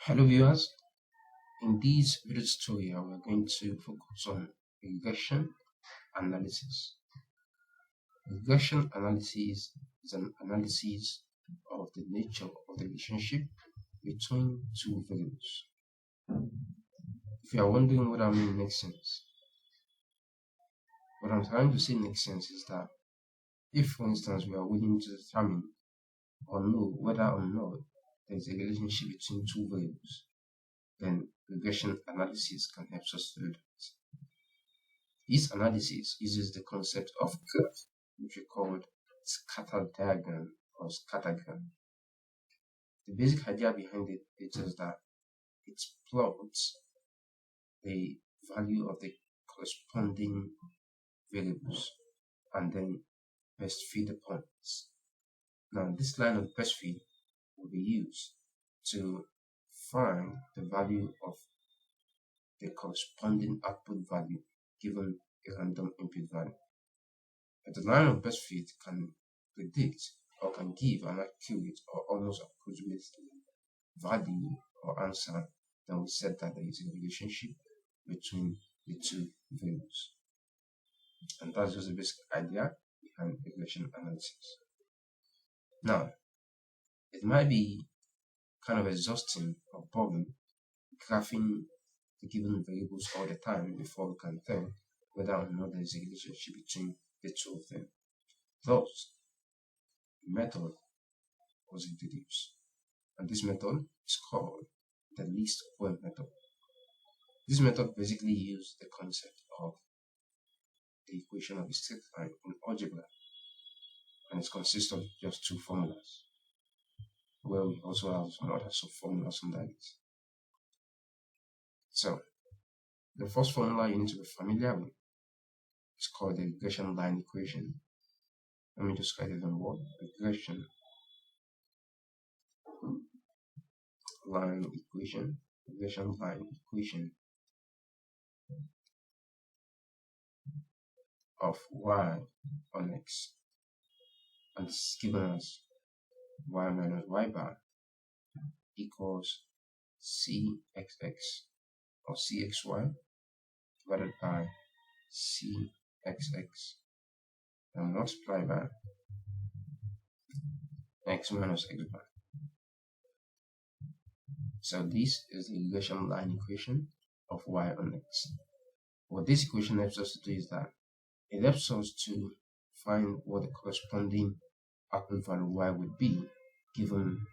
Hello viewers, in this video tutorial we are going to focus on regression analysis. Regression analysis is an analysis of the nature of the relationship between two variables. If you are wondering what I mean makes sense, what I'm trying to say makes sense is that if, for instance, we are willing to determine or know whether or not there is a relationship between two variables, then regression analysis can help us to do that. This analysis uses the concept of graph, which we call scatter diagram or scattergram. The basic idea behind it is that it plots the value of the corresponding variables and then best fit the points. Now, this line of best fit will be used to find the value of the corresponding output value given a random input value. But the line of best fit can predict or can give an accurate or almost approximate value or answer, then we said that there is a relationship between the two variables. And that's just the basic idea behind regression analysis. Now, it might be kind of exhausting or boring graphing the given variables all the time before we can tell whether or not there is a relationship between the two of them. Thus, the method was introduced, and this method is called the least square method. This method basically uses the concept of the equation of a straight line in algebra, and it consists of just two formulas, where we also have some other sub-formulas under it. So, the first formula you need to be familiar with is called the regression line equation. Let me just write it on board. Regression line equation. Regression line equation of y on x, and this is given as y minus y bar equals cxx or cxy divided by cxx and multiplied by x minus x bar. So this is the regression line equation of y on x. What this equation helps us to do is that it helps us to find what the corresponding output value y would be given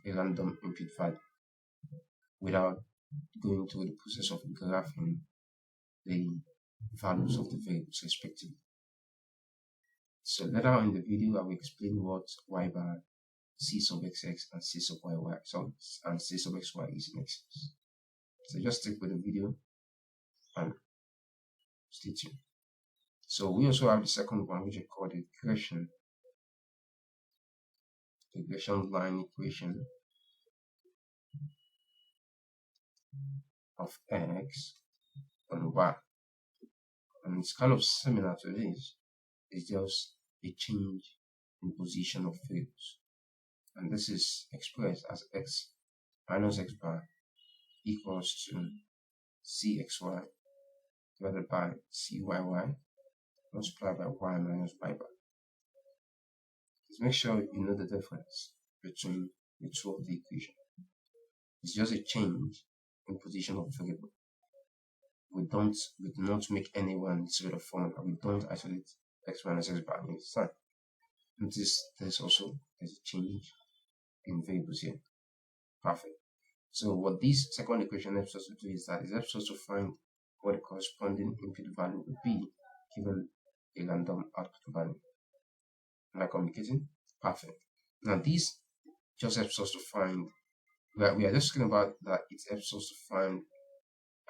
a random input value without going through the process of graphing the values of the variables respectively. So later on in the video, I will explain what y bar, c sub xx and c sub yy and c sub xy is in xx. So just stick with the video and stay tuned. So we also have the second one, which is called the regression line equation of x and y, and it's kind of similar to this. It's just a change in position of variables, and this is expressed as x minus x bar equals to cxy divided by cyy multiplied by y minus y bar. Just make sure you know the difference between the two of the equation. It's just a change in position of variable. We do not make any one sort of formula. We don't isolate x minus x bar in the sign. Notice there's a change in variables here. Perfect. So what this second equation helps us to do is that it helps us to find what the corresponding input value would be given a random output value. Am I communicating? Perfect. Now this just helps us to find that we are just talking about that it helps us to find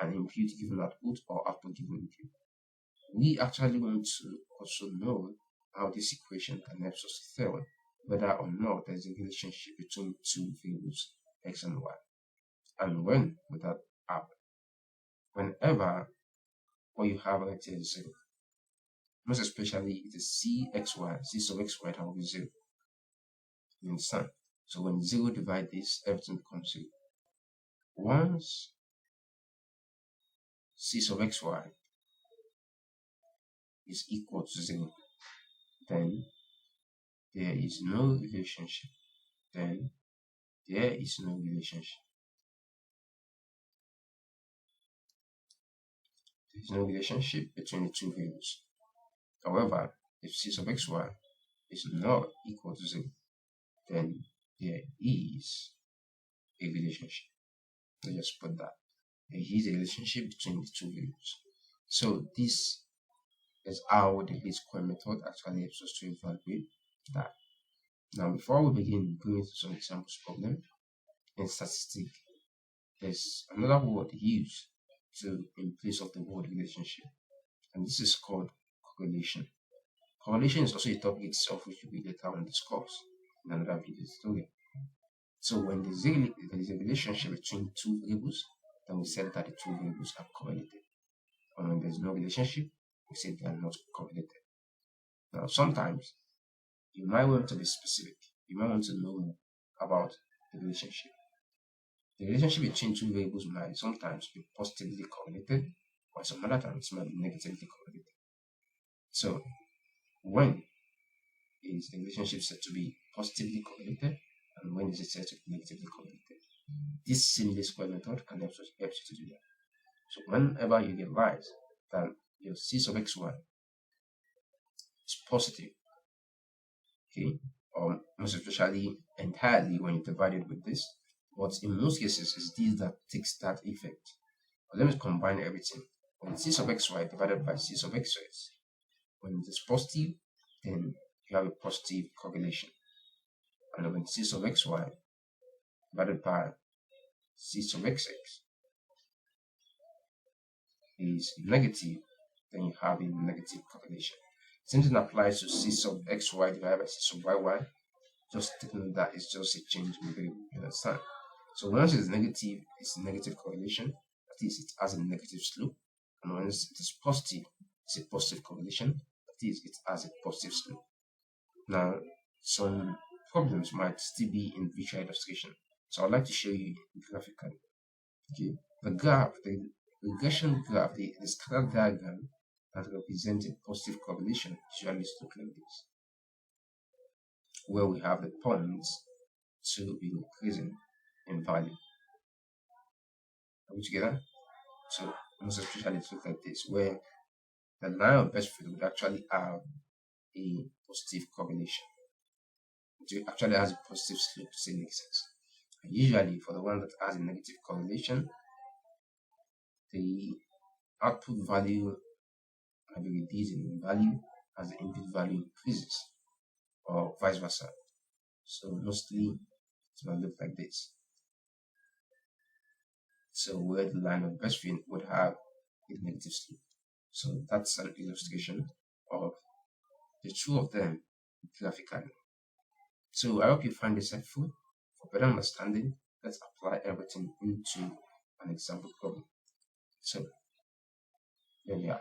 an input given output or output given input. We actually want to also know how this equation can help us to tell whether or not there is a relationship between two variables x and y. And when would that happen? Whenever what you have right here is 0. Most especially it is c sub xy that will be 0. You understand? So when 0 divide this, everything becomes 0. once c sub xy is equal to 0, then there is no relationship. Then there is no relationship. There is no relationship between the two variables. However, if c sub xy is not equal to 0, then there is a relationship. Let's just put that. There is a relationship between the two variables. So this is how the least square method actually helps us to evaluate that. Now, before we begin going into some examples problem, in statistics, there's another word used in place of the word relationship, and this is called correlation. Correlation is also a topic itself which we will later on discuss in another video tutorial. So when there is a relationship between two variables, then we said that the two variables are correlated. And when there's no relationship, we say they are not correlated. Now, sometimes you might want to be specific. You might want to know more about the relationship. The relationship between two variables might sometimes be positively correlated, or some other times it might be negatively correlated. So, when is the relationship said to be positively correlated, and when is it said to be negatively correlated? This simile square method can help you to do that. So whenever you realize that your c sub xy is positive, okay, or most especially entirely when you divide it with this, but in most cases it's this that takes that effect. But let me combine everything. When c sub xy divided by c sub xx, when it is positive, then you have a positive correlation. And when c sub xy divided by c sub xx is negative, then you have a negative correlation. Same thing applies to c sub xy divided by c sub yy. Just take note that it's just a change in variable, you understand? So once it's negative correlation, that is, it has a negative slope. And once it is positive, it's a positive correlation, that is, it has a positive slope. Now, some problems might still be in visual illustration. So I'd like to show you graphically. Okay, the regression graph, the scatter diagram that represents a positive correlation usually looks like this, where we have the points to be increasing in value. Are we together? So most especially it looks like this, where the line of best fit would actually have a positive correlation. It actually has a positive slope, to say makes sense. And usually for the one that has a negative correlation, the output value will be reducing in value as the input value increases, or vice versa. So mostly it's going to look like this. So where the line of best fit would have a negative slope. So that's an illustration of the two of them graphically. So I hope you find this helpful. For better understanding, let's apply everything into an example problem. So here we are.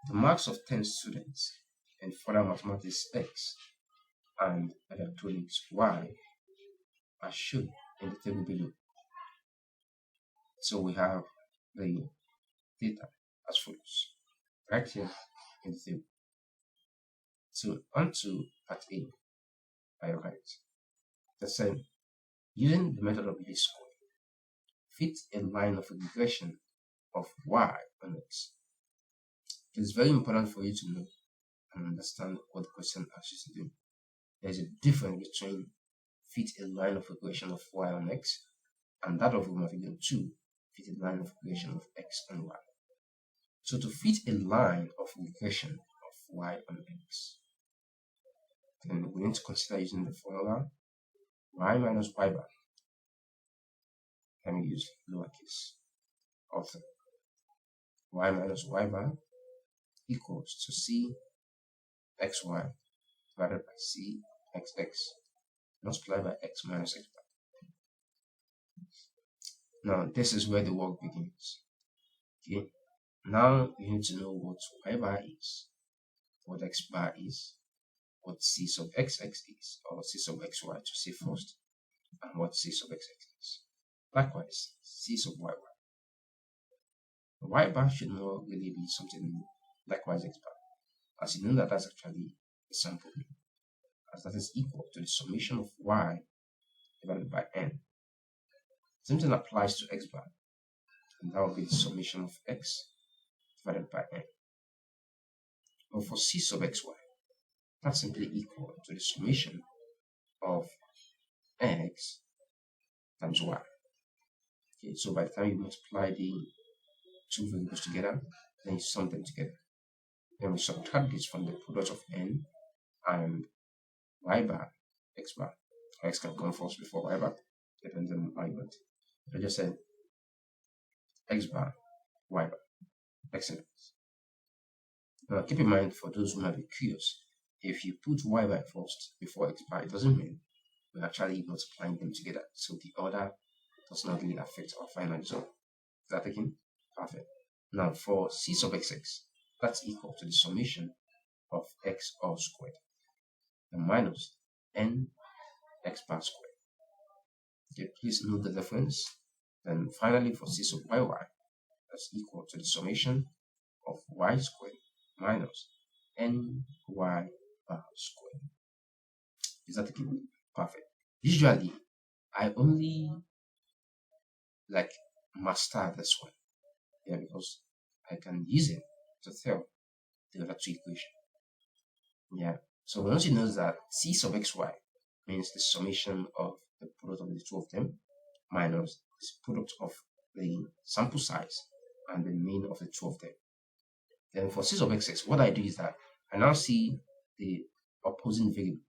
The marks of 10 students in further mathematics X and electronics Y are shown in the table below. So we have the data as follows, right here in the table. So on to part A by your right. The same, using the method of least square, fit a line of regression of Y on X. It is very important for you to know and understand what the question asks you to do. There is a difference between fit a line of regression of Y on X and that of figure 2, fit a line of regression of X and Y. So to fit a line of regression of Y on X, then we need to consider using the formula y minus y bar. Let me use lowercase author. Y minus y bar equals to c xy divided by c xx multiplied by x minus x bar. Now this is where the work begins. Okay, now you need to know what y bar is, what x bar is, what c sub xx is, or c sub xy to say first, and what c sub xx is. Likewise, C sub y bar. The y bar should not really be something likewise x bar, as you know that that's actually a sample, as that is equal to the summation of y divided by n. Same thing applies to x bar, and that will be the summation of x divided by n. But for c sub xy, that's simply equal to the summation of x times y. Okay, so by the time you multiply the two variables together, then you sum them together. Then we subtract this from the product of n and y bar, x bar. X can come first before y bar, depends on how you want. I just said x bar, y bar. Excellent. Now keep in mind, for those who might be curious, if you put y bar first before x bar, it doesn't mean we're actually multiplying them together. So the order does not really affect our final result. Is that taken? Perfect. Now for c sub xx, that's equal to the summation of x all squared and minus n x bar squared. Okay, please note the difference. Then finally for c sub yy, that's equal to the summation of y squared minus ny bar squared. Is that okay? Perfect. Usually, I only master this one, yeah, because I can use it to tell the other two equations. Yeah. So once you know that c sub xy means the summation of the product of the two of them minus the product of the sample size and the mean of the two of them. Then for c sub xx, what I do is that I now see the opposing variable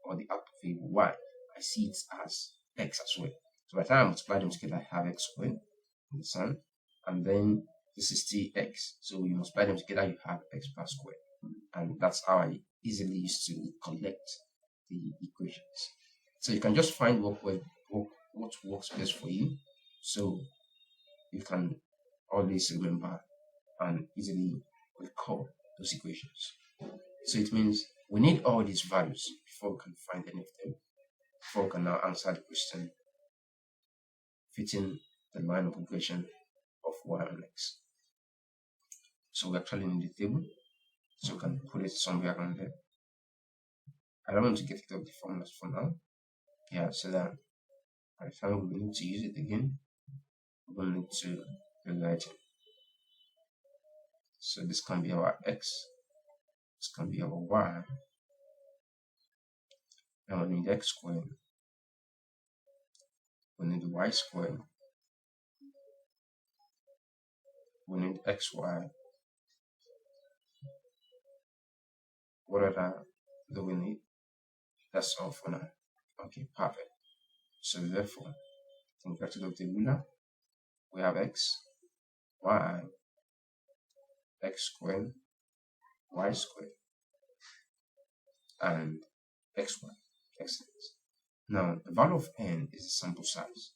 or the output variable y. I see it as x as well. So by the time I multiply them together, I have x squared, understand? And then this is still x. So you multiply them together, you have x bar squared. And that's how I easily used to collect the equations. So you can just find what works best for you, so you can always remember and easily recall those equations. So it means we need all these values before we can find any of them, before we can now answer the question fitting the line of regression of y and x. So we actually need the table, so we can put it somewhere around there. I don't want to get rid of the formulas for now. Yeah, so that by the time we need to use it again, we'll need to rewrite it. So this can be our x, this can be our y, and we need x squared, we need y squared, we need xy. What other do we need? That's all for now. Okay, perfect. So therefore, from back to the ruler, we have x, y, x squared, y squared, and xy. Excellent. Now, the value of n is the sample size.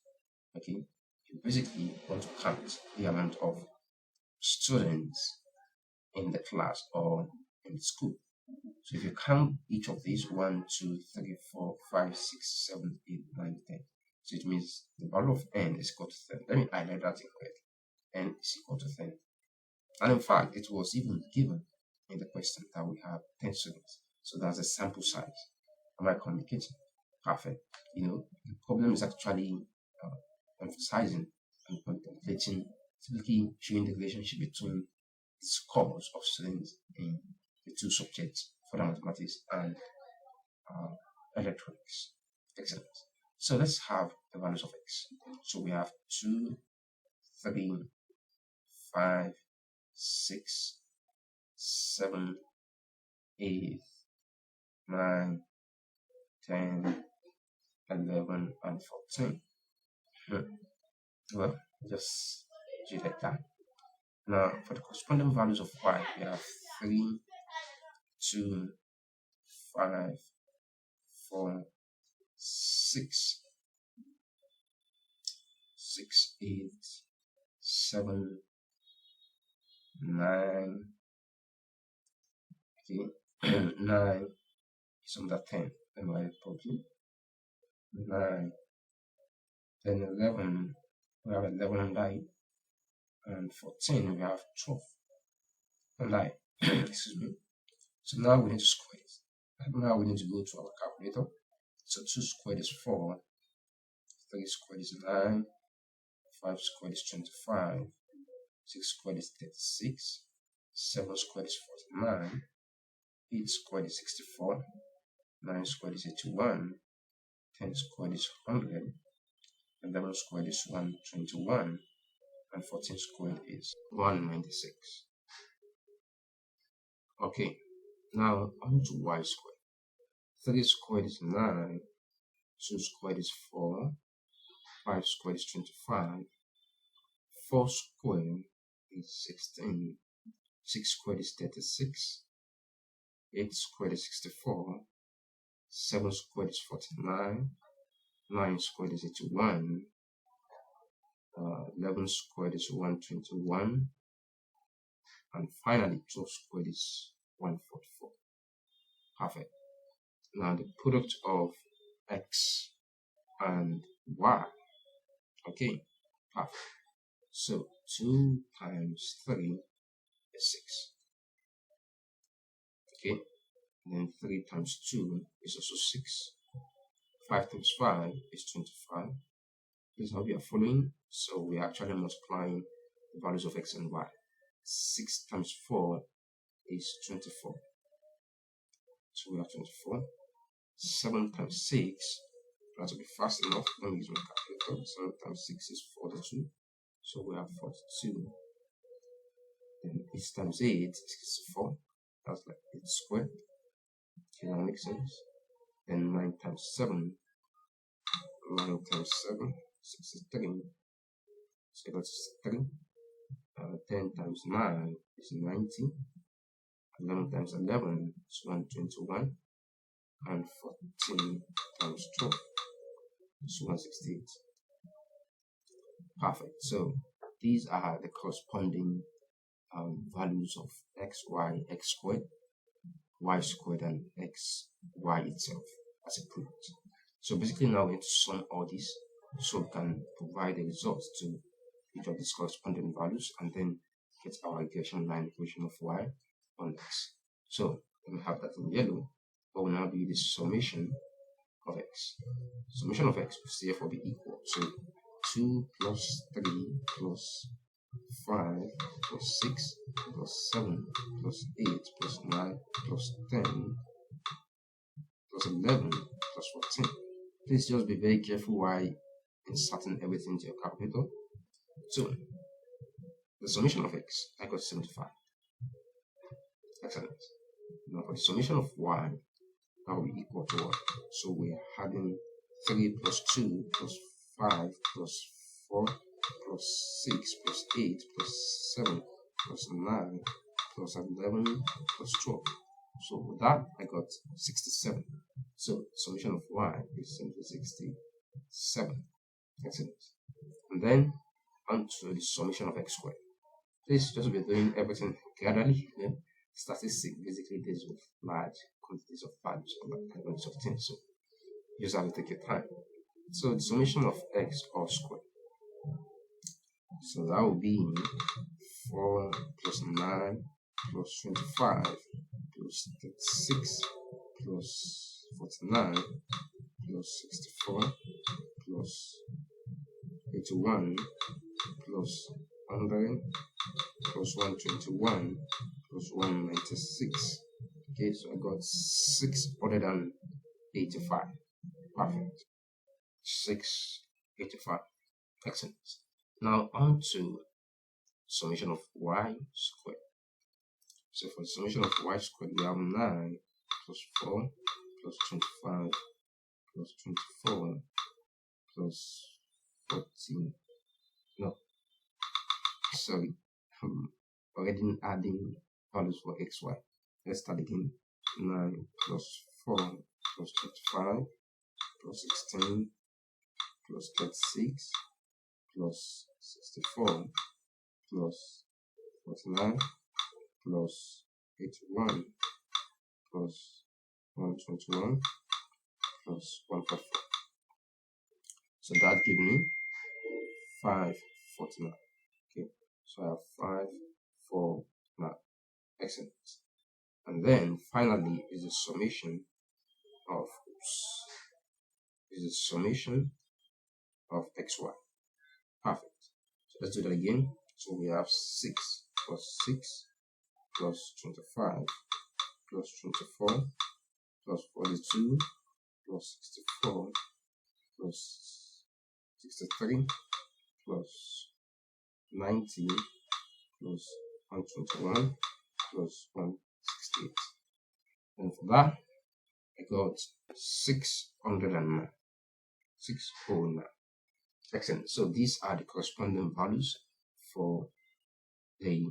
Okay, you basically want to count the amount of students in the class or in the school. So if you count each of these 1, 2, 3, 4, 5, 6, 7, 8, 9, 10. So it means the value of n is equal to 10. Let me highlight that in red. N is equal to 10. And in fact, it was even given in the question that we have 10 students. So that's a sample size. Am I communicating? Perfect. You know, the problem is actually emphasizing and contemplating, typically showing the relationship between the scores of students in the two subjects, further mathematics and electronics. Excellent. So let's have the values of x. So we have 2, 3, 5, 6, 7, 8, 9, 10, 11, and 14. Well, just do like that. Now, for the corresponding values of y, we have 3, 2, 5, 4, 6, 8, 7, 9. Okay, 9 is under 10. Then write it properly. 9, then 11 we have 11 and I, and 14 we have 12 and I. Excuse me. So now we need to square it. And now we need to go to our calculator. So 2 squared is 4, 3 squared is 9, 5 squared is 25, 6 squared is 36, 7 squared is 49, 8 squared is 64, 9 squared is 81, 10 squared is 100, 11 squared is 121, and 14 squared is 196. Okay, now on to y squared. 3 squared is 9, 2 squared is 4, 5 squared is 25, 4 squared is 16, 6 squared is 36, 8 squared is 64, 7 squared is 49, 9 squared is 81, 11 squared is 121, and finally 12 squared is 144. Perfect. Now the product of x and y. Okay, perfect. So 2 times 3 is 6. Okay, and then 3 times 2 is also 6. 5 times 5 is 25. This is how we are following. So we are actually multiplying the values of x and y. 6 times 4 is 24. So we have 24. 7 times 6, that will be fast enough. Let me use my calculator. 7 times 6 is 42. So we have 42. Then 8 times 8 is 4. That's like 8 squared. Okay, that makes sense. Then 9 times 7. 9 times 7, 63. So that's 3. 10 times 9 is 90. 11 times 11 is 121. And 14 times 12 is 168. Perfect. So these are the corresponding values of x, y, x squared, y squared, and x, y itself as a product. So basically now we need to sum all these so we can provide the results to each of these corresponding values and then get our regression line equation of y on x. So we have that in yellow. What will now be the summation of x. Summation of x will therefore be equal to 2 plus 3 plus 5 plus 6 plus 7 plus 8 plus 9 plus 10 plus 11 plus 14. Please just be very careful while inserting everything into your calculator. So the summation of x, I got 75. Excellent. Now for the summation of y, that will be equal to what? So we are having 3 plus 2 plus 5 plus 4 plus 6 plus 8 plus 7 plus 9 plus 11 plus 12. So with that, I got 67. So summation of y is simply 67. Excellent. And then on to the summation of x squared. Please just be doing everything gradually. Statistics basically deals with large quantities of values or quantities of things. So you just have to take your time. So the summation of x all squared. So that will be 4 plus 9 plus 25 plus 36 plus 49 plus 64 plus 81 plus 100 plus 121 plus 196. Okay, so I got 685. Perfect. 685. Excellent. Now on to summation of y squared. So for the summation of y squared, we have 9 plus 4 plus 25 plus 24 plus 14. No, sorry, I'm already adding values for xy. Let's start again. 9 plus 4 plus 25 plus 16 plus 36 plus 64 plus 49 plus 81 plus 121 plus 144. So that gives me 549. Okay, so I have 549. Excellent. And then finally is the summation of xy. Perfect. So let's do that again. So we have 6 plus 6 plus 25 plus 24 plus 42 plus 64 plus 63 plus 90 plus 121 plus 168. And for that, I got 609. 609. Excellent. So these are the corresponding values for the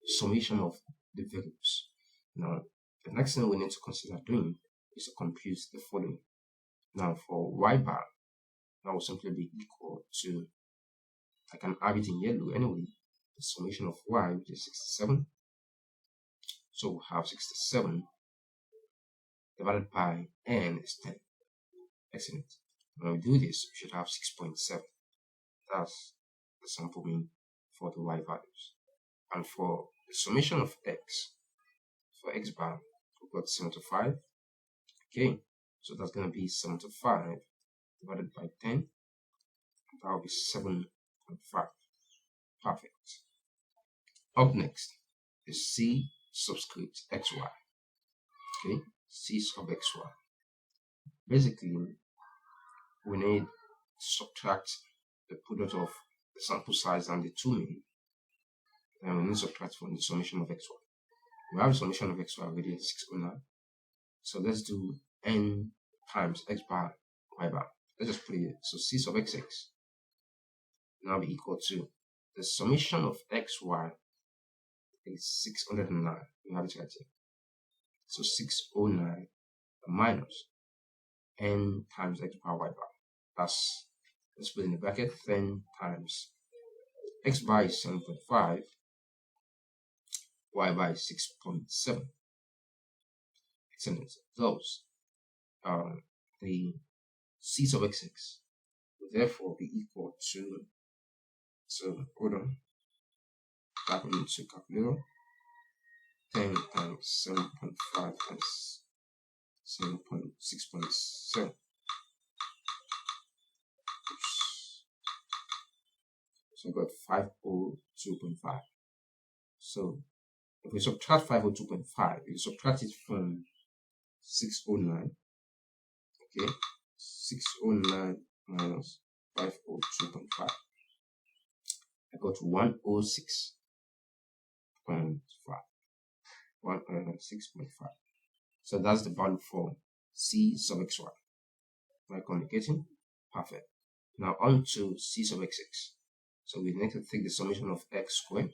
summation of the variables. Now, the next thing we need to consider doing is to compute the following. Now, for y bar, that will simply be equal to, I can have it in yellow anyway, the summation of y, which is 67. So we have 67 divided by n is 10. Excellent. When we do this, we should have 6.7. That's the sample mean for the y values. And for the summation of x, for x bar, we've got 75. Okay, so that's going to be 75 divided by 10. That will be 7.5. Perfect. Up next is c subscript xy. Okay, c sub xy. Basically, we need to subtract the product of the sample size and the two mean, and we need to subtract from the summation of xy. We have the summation of xy already at 609. So let's do n times x bar y bar. Let's just put it here. So c sub xx now be equal to the summation of xy is 609. We have it right here. So 609 minus n times x bar y bar. That's, let's put in the bracket, 10 times x bar is 7.5, y bar is 6.7. Excellent. Those the c sub xx will therefore be equal to, so hold on, type into calculator, 10 times 7.5 times 6.7. So we got 502.5. So if we subtract 502.5, if you subtract it from 609, okay, 609 minus 502.5, I got 106.5. 106.5. So that's the value for c sub xy. Am I communicating? Perfect. Now on to c sub xx. So we need to take the summation of x squared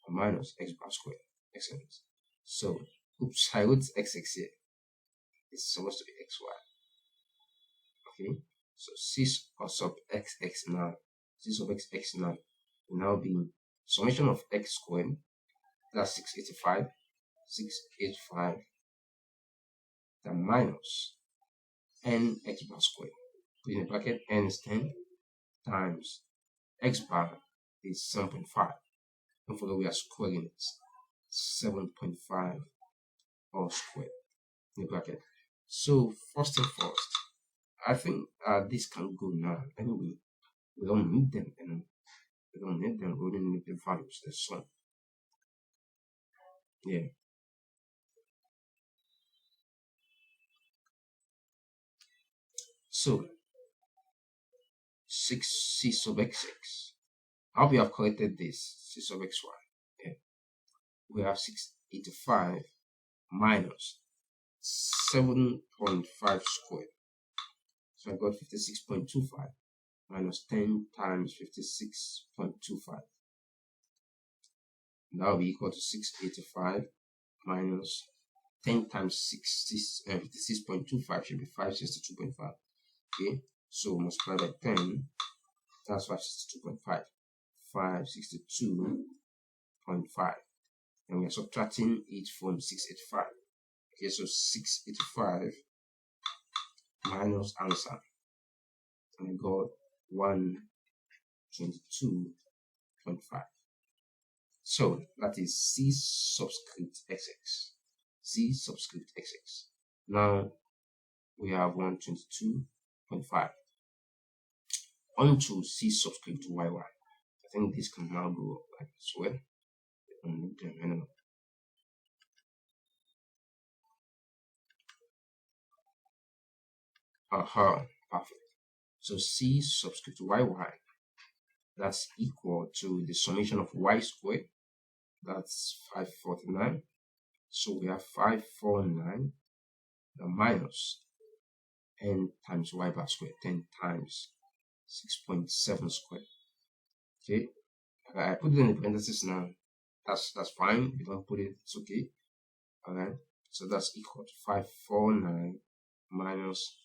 minus x bar squared. Excellent. So, oops, I wrote xx here. It's supposed to be xy. Okay. So c sub xx now, c sub xx now will now be summation of x squared. That's 685. 685. Then minus n x bar squared. Put in the bracket, n is 10 times x bar is 7.5. And for the we are squaring it, 7.5 all squared in the bracket. So first and first, I think this can go now. Anyway, we don't need them anymore. We don't need them. We only need the values. That's one. Yeah. So 6c sub xx. How we have corrected this c sub xy? Yeah. We have 685 minus 7.5 squared. So I got 56.25 minus 10 times 56.25. That will be equal to 685 minus 10 times 56.25 should be 562.5. Okay, so multiply by 10, that's 562.5. 562.5. And we are subtracting it from 685. Okay, so 685 minus answer. And I got 22.5. So that is C subscript XX. C subscript XX. Now we have 122.5. On to C subscript YY. I think this can now go like this way. Perfect. So C subscript YY, that's equal to the summation of Y squared. That's 549. So we have 549 minus n times y bar squared, 10 times 6.7 squared. Okay, I put it in the parentheses now. That's fine. If you don't put it, it's okay. Alright, so that's equal to 549 minus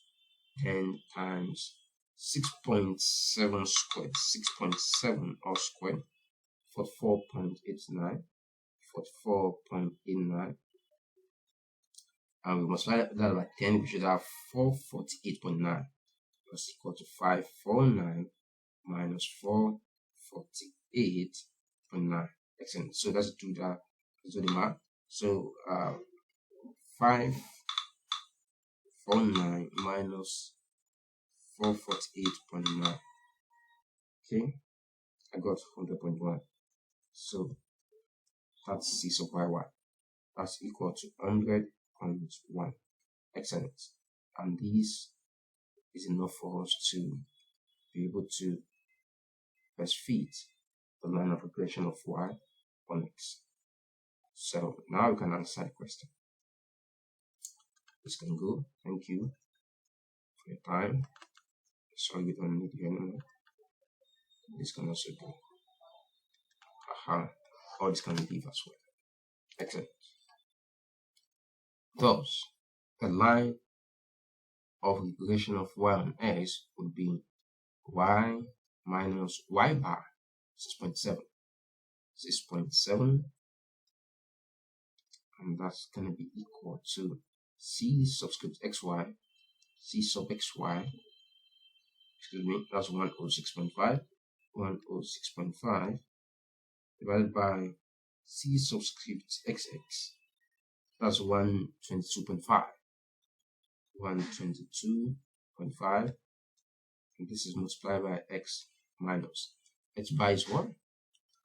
10 times 6.7 squared, 6.7 all squared, 44.89, 44.89. And we multiply that by 10, we should have 448.9. That's equal to 549 minus 448.9. Excellent. So let's do that. Let's do the math. So 549 minus 448.9. Okay, I got 100.1. So that's C sub YY. That's equal to 100.1. Excellent. And this is enough for us to be able to best fit the line of regression of Y on X. So now we can answer the question. This can go. Thank you for your time. Sorry, we don't need you anymore. This can also go. Or this can leave as well. Excellent. Thus, the line of regression of Y on X would be Y minus Y bar 6.7. 6.7, and that's going to be equal to C subscript XY, C sub XY, excuse me, that's 106.5, 106.5 divided by C subscript XX, that's 122.5, 122.5, and this is multiplied by X minus X bar is 1,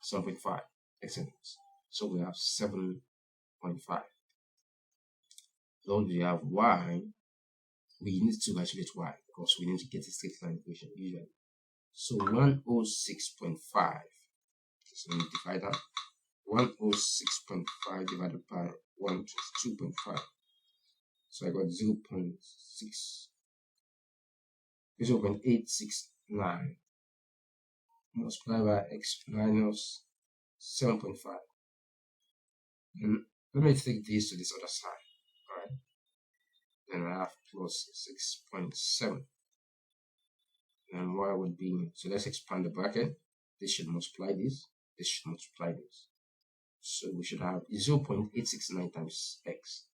7.5. Excellent. So we have 7.5. Then we have Y. We need to isolate Y because we need to get a straight line equation usually. So 106.5. So let me divide that. 106.5 divided by 122.5. So I got 0.869 multiplied by X minus 7.5. And let me take this to this other side. Alright. Then I have plus 6.7. And Y would be, so let's expand the bracket. This should multiply this. This should multiply this. So we should have 0.869 times X.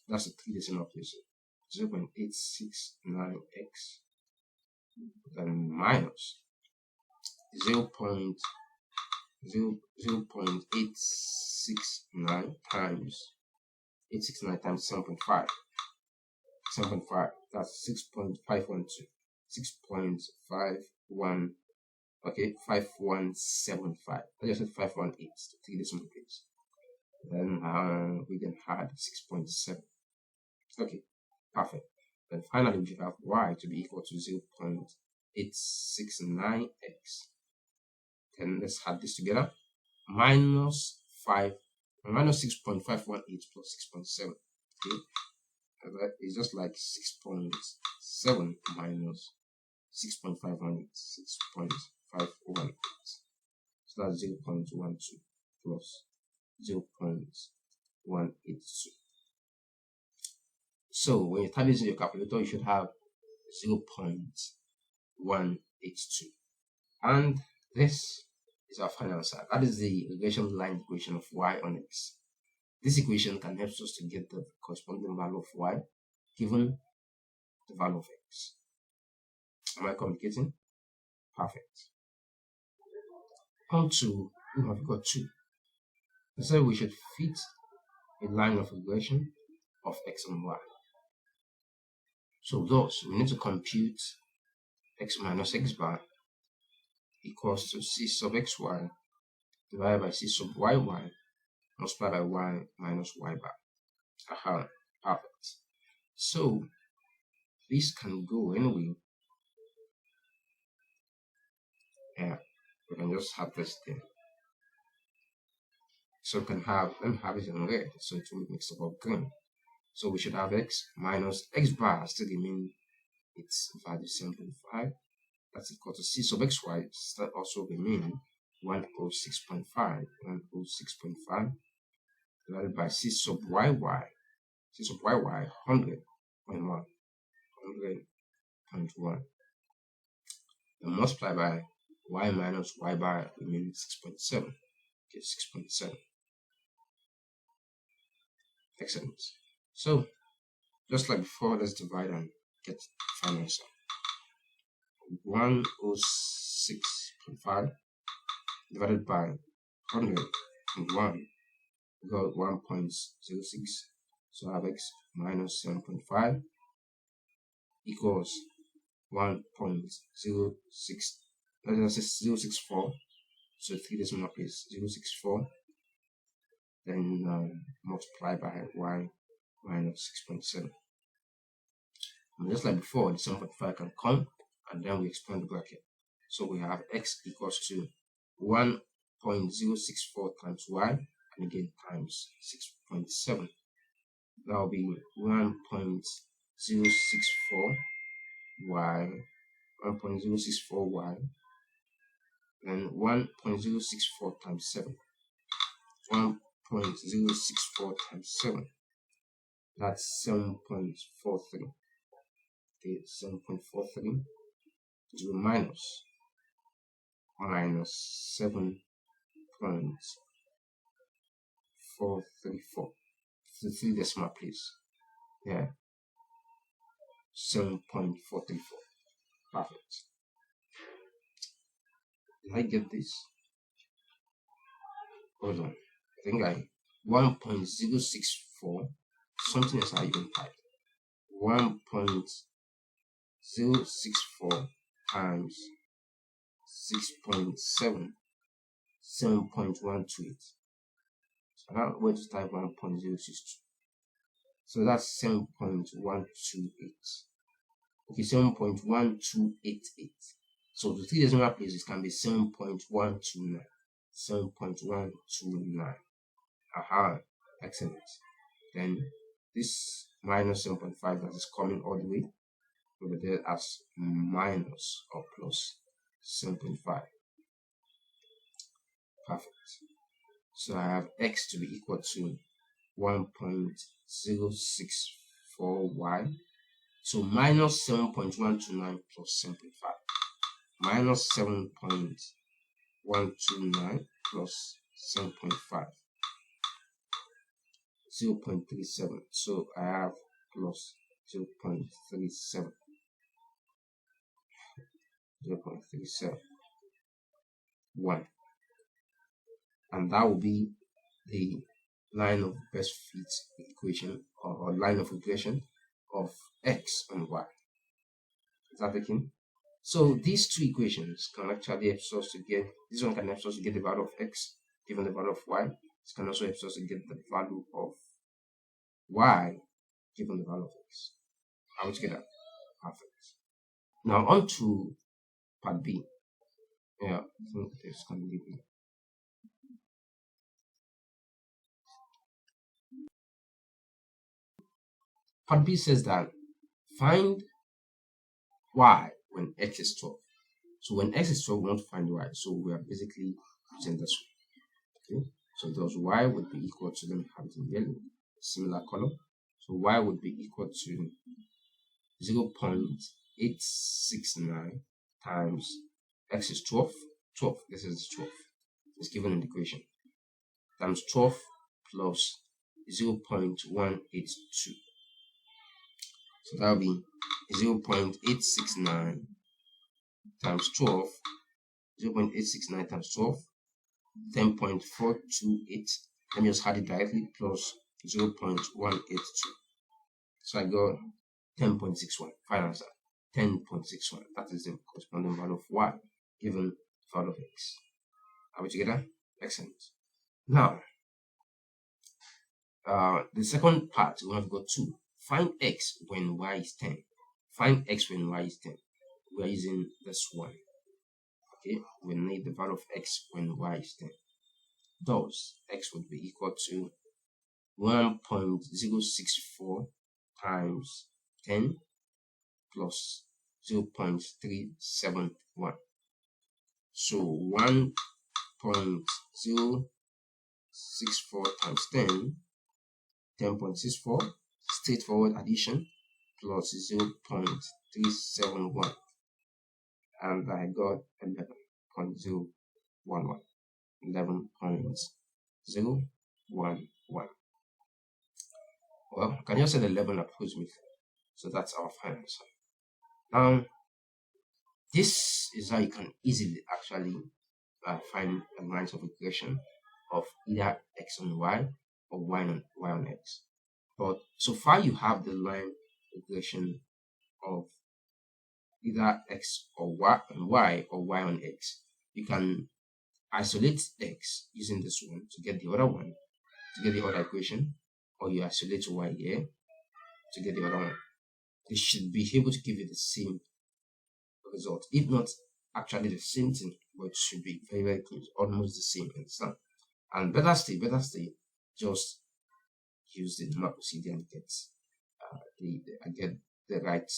That's a 3 decimal place. 0.869X. Then minus 0.869 times 869 times 7.5. 7.5, that's 6.512. 6.51, okay, 5175. I just said 518, 3 decimal place. Then we can add 6.7. Okay, perfect. Then finally we should have Y to be equal to 0.869X. Then let's add this together. Minus 6.518 plus 6.7. Okay, it's just like 6.7 minus 6.518. 6.518. So that's 0.12 plus 0.182. So when you type this in your calculator, you should have 0.182. And this is our final answer. That is the regression line equation of Y on X. This equation can help us to get the corresponding value of Y given the value of X. Am I communicating? Perfect. onto whom have we got 2. So we should fit a line of regression of x and y. So thus we need to compute x minus x bar equals to c sub xy divided by c sub yy multiplied by y minus y bar. Aha, perfect. So this can go anyway. Yeah, we can just have this there. So we can have, let me have it in red so it will mix up of green. So we should have x minus x bar still remain its value 7.5. That's equal to c sub xy that also remain 106.5 divided by c sub yy 100.1 and multiply by y minus y bar remaining 6.7. Okay, 6.7. Excellent. So just like before, let's divide and get the final answer. 106.5 divided by 100.1, we got 1.06. So I have x minus 7.5 equals 1.06. Let's say 0.64. So 3 decimal place 0.64. Then multiply by y minus 6.7. And just like before, the 7.5 can come and then we expand the bracket. So we have x equals to 1.064 times y and again times 6.7. That will be 1.064 y, 1.064 y, then 1.064 times 7. 1.064 times 7. That's 7.43. Okay, 7.43 to minus 7.434. The 3 decimal place. Yeah. 7.434. Perfect. Did I get this? Hold on. I think 1.064. Something else I even typed. 1.064 times 6.7, 7.128. So now we're to type 1.062. So that's 7.128. Okay, 7.1288. So the 3 decimal places can be 7.129. 7.129. Aha, excellent. Then this minus 7.5 that is coming all the way over there as minus or plus 7.5. Perfect. So I have x to be equal to 1.064y. So minus 7.129 plus 7.5. Minus 7.129 plus 7.5. 0.37. So I have plus 0.37. 1. And that will be the line of best fit equation or line of regression of x and y. Is that taken? So these 2 equations can actually help us to get, this one can help us to get the value of x given the value of y. This can also help us to get the value of y given the value of x. Are we together? Perfect. Now on to part B. Yeah, I think this can leave it. Part B says that find y when x is 12. So when x is 12, we want to find y. So we are basically using this one. Okay. So thus y would be equal to, let me have it in yellow, similar color. So y would be equal to 0.869 times x is 12. 12, this is 12. It's given in the equation. Times 12 plus 0.182. So that will be 0.869 times 12. 0.869 times 12 10.428. Let me just add it directly, plus 0.182. So I got 10.61. Final answer, 10.61. That is the corresponding value of y given the value of x. Are we together? Excellent. Now, the second part, we have got 2. Find x when y is 10. Find x when y is 10. We are using this one. Okay, we need the value of x when y is 10. Thus, x would be equal to 1.064 times 10 plus 0.371. So 1.064 times 10, 10.64, straightforward addition, plus 0.371. And I got 11.011. 11.011. Well, can you say the 11 approximately? So that's our final answer. This is how you can easily actually find the lines of regression of either x on y or y on x. But so far you have the line regression of either x or y on y or y on x. You can isolate x using this one to get the other one, to get the other equation, or you isolate y here to get the other one. They should be able to give you the same result, if not actually the same thing, but it should be very, very close, almost the same in some. And better stay, just use the number procedure and get the right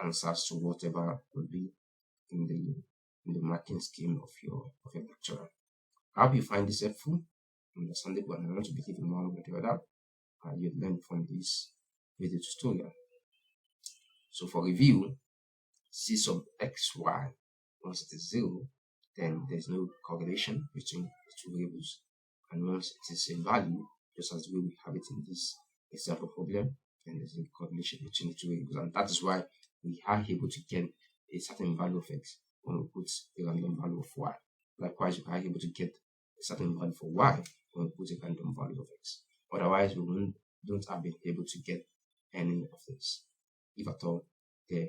answers to whatever will be in the marking scheme of your lecturer. I hope you find this helpful, understandable, and I want to be giving one with the other. You learned from this video tutorial. So for review, c sub xy, once it is 0, then there's no correlation between the two variables, and once it is a value, just as the way we have it in this example problem, then there's a correlation between the two variables, and that is why we are able to get a certain value of x when we put a random value of y. Likewise, we are able to get a certain value for y when we put a random value of x. Otherwise, we don't have been able to get any of this, if at all there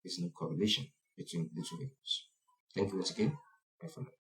is no correlation between the two variables. Thank you once again. Bye for now.